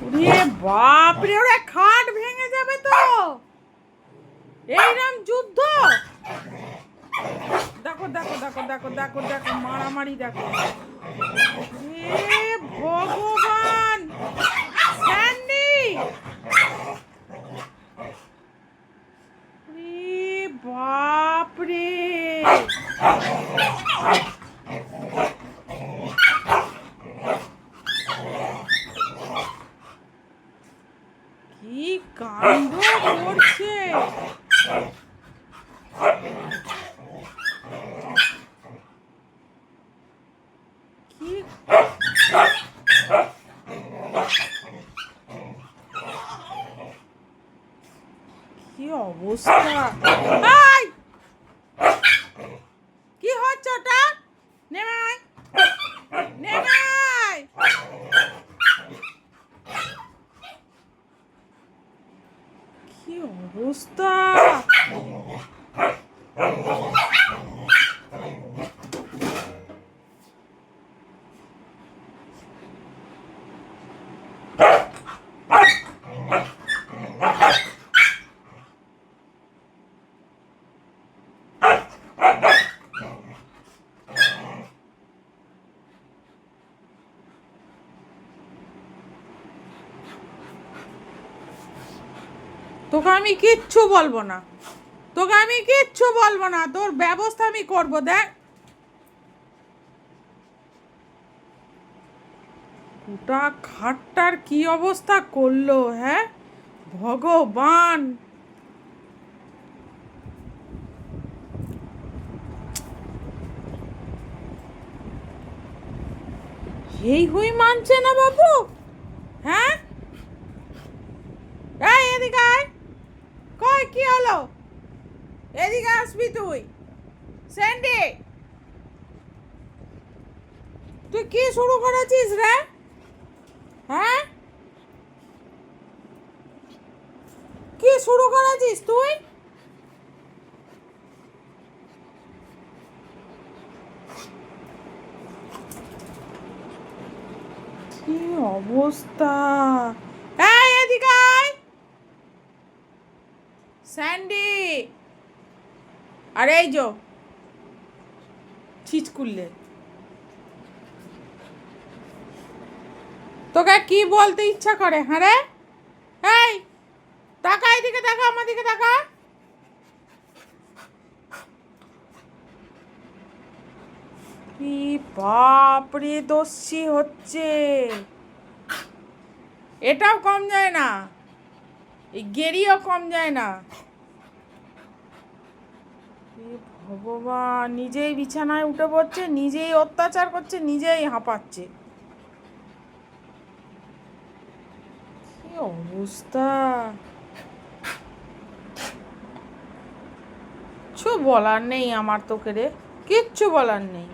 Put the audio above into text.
ওরে বাপ রে, ওরে খাট ভেঙে যাবে তো। এইরকম যুদ্ধ। দেখো দেখো দেখো দেখো দেখো দেখো মারামারি দেখো। হে ভগবান, স্যান্ডি, রে বাপ রে। কি কাণ্ড করছে। কি কি অবস্থা। এই, কি হচ্ছে ওটা? নেমে আয়, নেমে আয়। কি অবস্থা। তোকে আমি কিচ্ছু বলবো না, তোকে আমি কিচ্ছু বলবো না, তোর ব্যবস্থা আমি করবো। দেখ গোটা খাটটার কি অবস্থা করলো। হ্যাঁ ভগবান, এই হুই মানছে না বাবু। হ্যাঁ, এই এদিকে আয়। কই কি হলো? এদিকে আসবি তুই। স্যান্ডি, তুই কি শুরু করেছিস রে? হ্যাঁ, কি শুরু করেছিস তুই? কি অবস্থা। এই এদিকে আয় স্যান্ডি। আরে এই যো ছিচ করলে। তোকে কি বলতে ইচ্ছা করে? হ্যাঁ রে, এই তাকা, এদিকে তাকা, আমার দিকে তাকা। কি বাপ রে দস্যি হচ্ছে। এটাও কম যায় না, এই গেরিও কম যায় না। ভগবান, নিজেই বিছানায় উঠে পড়ছে, নিজেই অত্যাচার করছে, নিজেই হাঁপাচ্ছে। কি অবস্থা। কিছু বলার নেই আমার তোকে রে, কিচ্ছু বলার নেই।